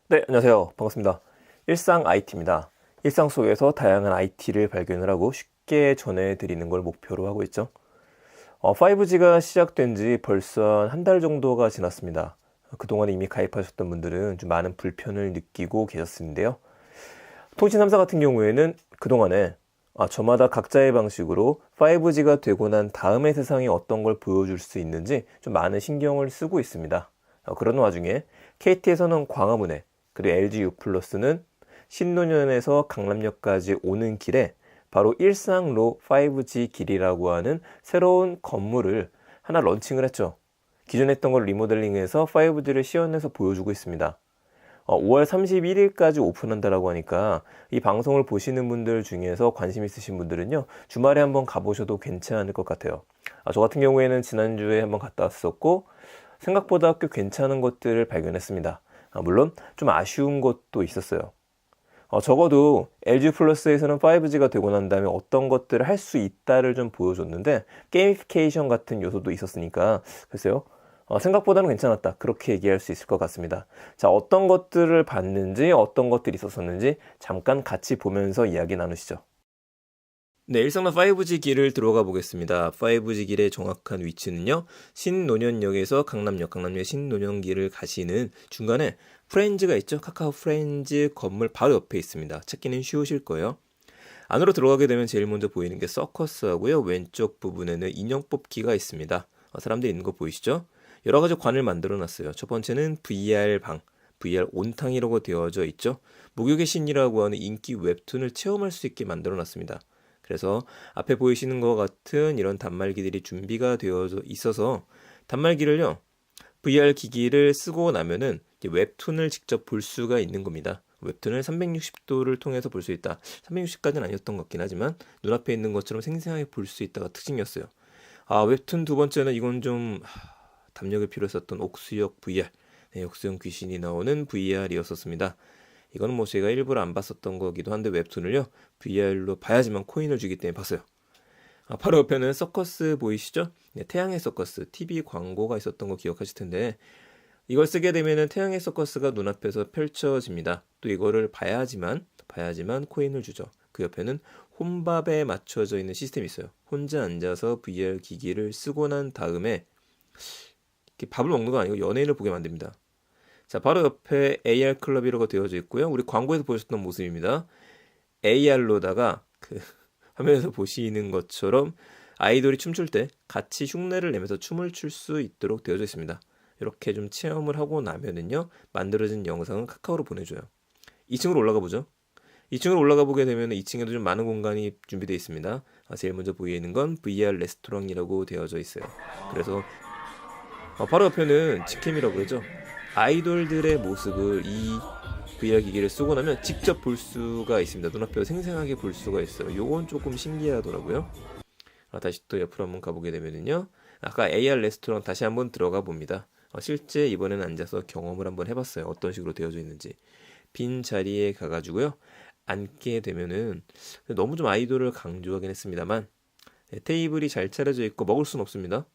네, 안녕하세요. 반갑습니다. 일상 IT입니다. 일상 속에서 다양한 IT를 발견을 하고 쉽게 전해드리는 걸 목표로 하고 있죠. 5G가 시작된 지 벌써 한 달 정도가 지났습니다. 그동안 이미 가입하셨던 분들은 좀 많은 불편을 느끼고 계셨는데요. 통신 3사 같은 경우에는 그동안에 저마다 각자의 방식으로 5G가 되고 난 다음의 세상이 어떤 걸 보여줄 수 있는지 좀 많은 신경을 쓰고 있습니다. 그런 와중에 KT에서는 광화문에, 그리고 LG U+는 신논현에서 강남역까지 오는 길에 바로 일상로 5G 길이라고 하는 새로운 건물을 하나 런칭을 했죠. 기존에 했던 걸 리모델링해서 5G를 시연해서 보여주고 있습니다. 5월 31일까지 오픈한다라고 하니까 이 방송을 보시는 분들 중에서 관심 있으신 분들은요, 주말에 한번 가보셔도 괜찮을 것 같아요. 저 같은 경우에는 지난주에 한번 갔다 왔었고, 생각보다 꽤 괜찮은 것들을 발견했습니다. 물론 좀 아쉬운 것도 있었어요. 적어도 LG 플러스에서는 5G가 되고 난 다음에 어떤 것들을 할 수 있다를 좀 보여줬는데, 게이미피케이션 같은 요소도 있었으니까, 글쎄요. 생각보다는 괜찮았다. 그렇게 얘기할 수 있을 것 같습니다. 자, 어떤 것들을 봤는지, 어떤 것들이 있었었는지 잠깐 같이 보면서 이야기 나누시죠. 네, 일상로 5G 길을 들어가 보겠습니다. 5G 길의 정확한 위치는요, 신논현역에서 강남역, 강남역 신논현길을 가시는 중간에 프렌즈가 있죠. 카카오 프렌즈 건물 바로 옆에 있습니다. 찾기는 쉬우실 거예요. 안으로 들어가게 되면 제일 먼저 보이는 게 서커스하고요. 왼쪽 부분에는 인형 뽑기가 있습니다. 사람들이 있는 거 보이시죠? 여러 가지 관을 만들어 놨어요. 첫 번째는 VR 방, VR 온탕이라고 되어져 있죠. 목욕의 신이라고 하는 인기 웹툰을 체험할 수 있게 만들어 놨습니다. 그래서 앞에 보이시는 것 같은 이런 단말기들이 준비가 되어져 있어서 단말기를요, VR 기기를 쓰고 나면은 웹툰을 직접 볼 수가 있는 겁니다. 웹툰을 360도를 통해서 볼 수 있다. 360까지는 아니었던 것 같긴 하지만 눈앞에 있는 것처럼 생생하게 볼 수 있다가 특징이었어요. 웹툰 두 번째는 이건 좀 담력이 필요했었던 옥수역 VR. 네, 옥수역 귀신이 나오는 VR이었었습니다. 이거는 뭐 제가 일부러 안 봤었던 거기도 한데 웹툰을요, VR로 봐야지만 코인을 주기 때문에 봤어요. 바로 옆에는 서커스 보이시죠? 네, 태양의 서커스 TV 광고가 있었던 거 기억하실 텐데, 이걸 쓰게 되면은 태양의 서커스가 눈앞에서 펼쳐집니다. 또 이거를 봐야지만 코인을 주죠. 그 옆에는 혼밥에 맞춰져 있는 시스템이 있어요. 혼자 앉아서 VR 기기를 쓰고 난 다음에 이렇게 밥을 먹는 거 아니고 연예인을 보게 만듭니다. 자, 바로 옆에 AR 클럽이라고 되어져 있고요. 우리 광고에서 보셨던 모습입니다. AR로다가 그 화면에서 보시는 것처럼 아이돌이 춤출 때 같이 흉내를 내면서 춤을 출 수 있도록 되어져 있습니다. 이렇게 좀 체험을 하고 나면은요, 만들어진 영상은 카카오로 보내줘요. 2층으로 올라가 보죠. 2층으로 올라가 보게 되면 2층에도 좀 많은 공간이 준비되어 있습니다. 제일 먼저 보이는 건 VR 레스토랑이라고 되어져 있어요. 그래서 바로 옆에는 직캠이라고 그러죠. 아이돌들의 모습을 이 VR 기기를 쓰고 나면 직접 볼 수가 있습니다. 눈앞에서 생생하게 볼 수가 있어요. 요건 조금 신기하더라고요. 다시 또 옆으로 한번 가보게 되면요, 아까 AR 레스토랑 다시 한번 들어가 봅니다. 실제 이번에는 앉아서 경험을 한번 해봤어요. 어떤 식으로 되어져 있는지. 빈 자리에 가가지고요, 앉게 되면은 너무 좀 아이돌을 강조하긴 했습니다만, 테이블이 잘 차려져 있고 먹을 수는 없습니다.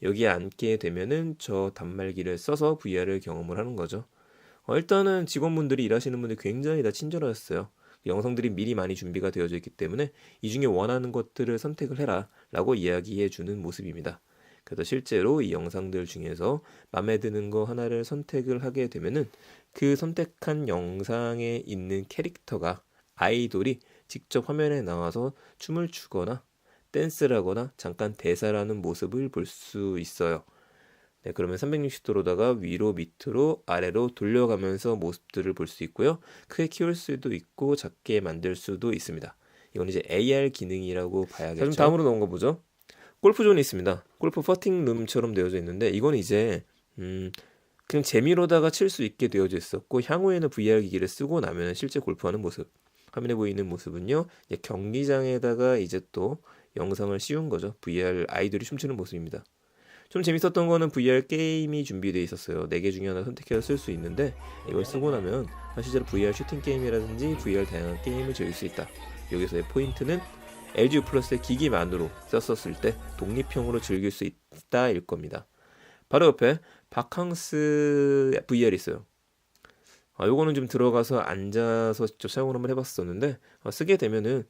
여기에 앉게 되면은 저 단말기를 써서 VR을 경험을 하는 거죠. 일단은 직원분들이 일하시는 분들이 굉장히 다 친절하셨어요. 영상들이 미리 많이 준비가 되어져 있기 때문에 이 중에 원하는 것들을 선택을 해라 라고 이야기해 주는 모습입니다. 그래서 실제로 이 영상들 중에서 마음에 드는 거 하나를 선택을 하게 되면은 그 선택한 영상에 있는 캐릭터가, 아이돌이 직접 화면에 나와서 춤을 추거나 댄스를 하거나 잠깐 대사라는 모습을 볼 수 있어요. 네, 그러면 360도로다가 위로 밑으로 아래로 돌려가면서 모습들을 볼 수 있고요. 크게 키울 수도 있고 작게 만들 수도 있습니다. 이건 이제 AR 기능이라고 봐야겠죠. 자, 좀 다음으로 넘어가 보죠. 골프존이 있습니다. 골프 퍼팅 룸처럼 되어져 있는데, 이건 이제 그냥 재미로다가 칠 수 있게 되어져 있었고, 향후에는 VR 기기를 쓰고 나면 실제 골프하는 모습, 화면에 보이는 모습은요, 이제 경기장에다가 이제 또 영상을 씌운 거죠. VR 아이돌이 춤추는 모습입니다. 좀 재밌었던 거는 VR 게임이 준비되어 있었어요. 4개 중에 하나 선택해서 쓸 수 있는데, 이걸 쓰고 나면 실제로 VR 슈팅 게임이라든지 VR 다양한 게임을 즐길 수 있다. 여기서의 포인트는 LG U 플러스의 기기만으로 썼었을 때 독립형으로 즐길 수 있다일 겁니다. 바로 옆에 바캉스 VR 있어요. 요거는 좀 들어가서 앉아서 직접 사용을 한번 해봤었는데 쓰게 되면은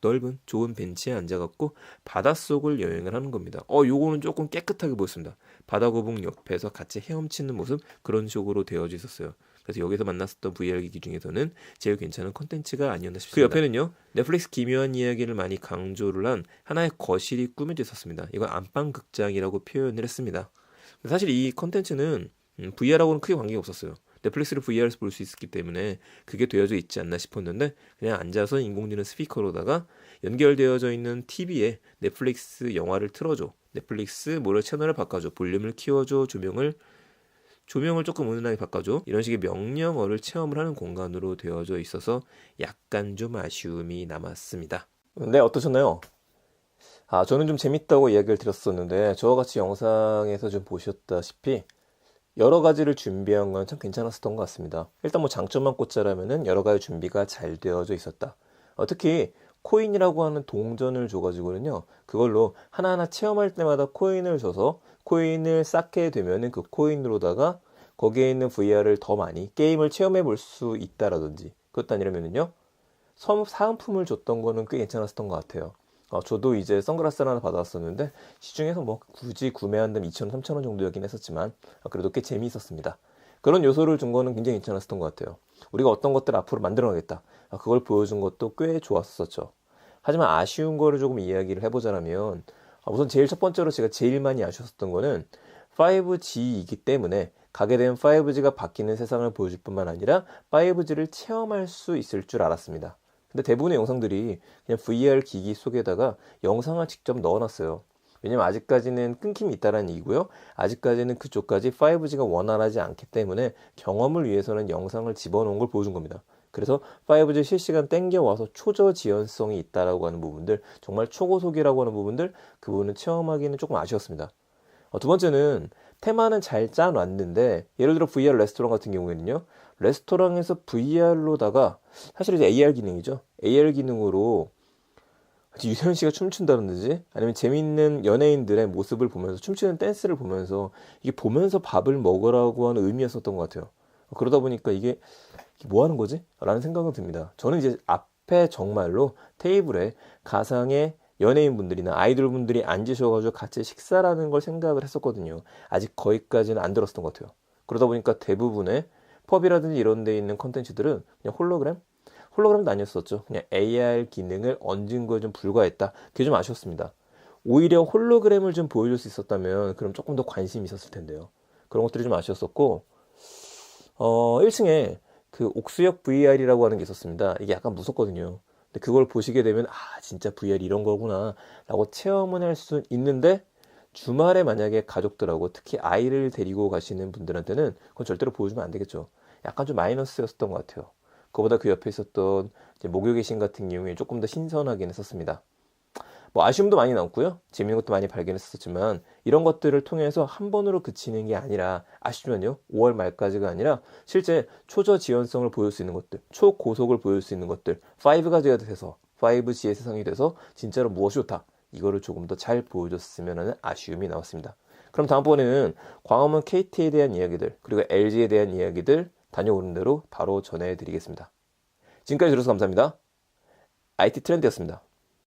넓은 좋은 벤치에 앉아갖고 바닷속을 여행을 하는 겁니다. 요거는 조금 깨끗하게 보였습니다. 바다 거북 옆에서 같이 헤엄치는 모습 그런 식으로 되어져 있었어요. 그래서 여기서 만났었던 VR 기기 중에서는 제일 괜찮은 컨텐츠가 아니었나 싶습니다. 그 옆에는요, 넷플릭스 기묘한 이야기를 많이 강조를 한 하나의 거실이 꾸며져 있었습니다. 이건 안방 극장이라고 표현을 했습니다. 사실 이 컨텐츠는 VR하고는 크게 관계가 없었어요. 넷플릭스를 VR에서 볼 수 있었기 때문에 그게 되어져 있지 않나 싶었는데 그냥 앉아서 인공지능 스피커로다가 연결되어져 있는 TV에 넷플릭스 영화를 틀어줘, 넷플릭스 뭐를 채널을 바꿔줘, 볼륨을 키워줘, 조명을 조금 은은하게 바꿔줘, 이런 식의 명령어를 체험을 하는 공간으로 되어져 있어서 약간 좀 아쉬움이 남았습니다. 네, 어떠셨나요? 저는 좀 재밌다고 이야기를 드렸었는데 저와 같이 영상에서 좀 보셨다시피 여러 가지를 준비한 건 참 괜찮았었던 것 같습니다. 일단 뭐 장점만 꽂자라면은 여러 가지 준비가 잘 되어져 있었다. 특히 코인이라고 하는 동전을 줘가지고는요, 그걸로 하나하나 체험할 때마다 코인을 줘서 코인을 쌓게 되면은 그 코인으로다가 거기에 있는 VR을 더 많이 게임을 체험해 볼 수 있다라든지, 그것도 아니라면은요, 사은품을 줬던 거는 꽤 괜찮았었던 것 같아요. 저도 이제 선글라스를 하나 받아왔었는데 시중에서 뭐 굳이 구매한다면 2,000원, 3,000원 정도였긴 했었지만 그래도 꽤 재미있었습니다. 그런 요소를 준 거는 굉장히 괜찮았었던 것 같아요. 우리가 어떤 것들을 앞으로 만들어가겠다, 그걸 보여준 것도 꽤 좋았었죠. 하지만 아쉬운 거를 조금 이야기를 해보자면 우선 제일 첫 번째로 제가 제일 많이 아쉬웠던 거는 5G이기 때문에 가게 되면 5G가 바뀌는 세상을 보여줄 뿐만 아니라 5G를 체험할 수 있을 줄 알았습니다. 근데 대부분의 영상들이 그냥 VR 기기 속에다가 영상을 직접 넣어놨어요. 왜냐면 아직까지는 끊김이 있다는 얘기고요. 아직까지는 그쪽까지 5G가 원활하지 않기 때문에 경험을 위해서는 영상을 집어넣은 걸 보여준 겁니다. 그래서 5G 실시간 땡겨와서 초저 지연성이 있다라고 하는 부분들, 정말 초고속이라고 하는 부분들, 그 부분은 체험하기는 조금 아쉬웠습니다. 두 번째는 테마는 잘 짜놨는데 예를 들어 VR 레스토랑 같은 경우에는요, 레스토랑에서 VR로다가 사실 이제 AR 기능이죠. AR 기능으로 유세현 씨가 춤춘다든지 아니면 재밌는 연예인들의 모습을 보면서 춤추는 댄스를 보면서 이게 보면서 밥을 먹으라고 하는 의미였었던 것 같아요. 그러다 보니까 이게 뭐 하는 거지? 라는 생각은 듭니다. 저는 이제 앞에 정말로 테이블에 가상의 연예인분들이나 아이돌분들이 앉으셔가지고 같이 식사라는 걸 생각을 했었거든요. 아직 거기까지는 안 들었었던 것 같아요. 그러다 보니까 대부분의 펍이라든지 이런 데 있는 컨텐츠들은 그냥 홀로그램도 아니었었죠. 그냥 AR 기능을 얹은 거에 좀 불과했다. 그게 좀 아쉬웠습니다. 오히려 홀로그램을 좀 보여줄 수 있었다면 그럼 조금 더 관심이 있었을 텐데요. 그런 것들이 좀 아쉬웠었고, 1층에 그 옥수역 VR이라고 하는 게 있었습니다. 이게 약간 무섭거든요. 근데 그걸 보시게 되면 진짜 VR 이런 거구나 라고 체험은 할 수 있는데, 주말에 만약에 가족들하고 특히 아이를 데리고 가시는 분들한테는 그건 절대로 보여주면 안 되겠죠. 약간 좀 마이너스였었던 것 같아요. 그거보다 그 옆에 있었던 이제 목욕의 신 같은 경우에 조금 더 신선하긴 했었습니다. 뭐 아쉬움도 많이 남고요. 재밌는 것도 많이 발견했었지만 이런 것들을 통해서 한 번으로 그치는 게 아니라, 아쉽지만요, 5월 말까지가 아니라 실제 초저 지연성을 보여줄 수 있는 것들, 초고속을 보여줄 수 있는 것들, 5G가 돼서 5G의 세상이 돼서 진짜로 무엇이 좋다, 이거를 조금 더 잘 보여줬으면 하는 아쉬움이 나왔습니다. 그럼 다음번에는 광화문 KT에 대한 이야기들, 그리고 LG에 대한 이야기들 다녀오는 대로 바로 전해드리겠습니다. 지금까지 들어서 감사합니다. IT 트렌드였습니다.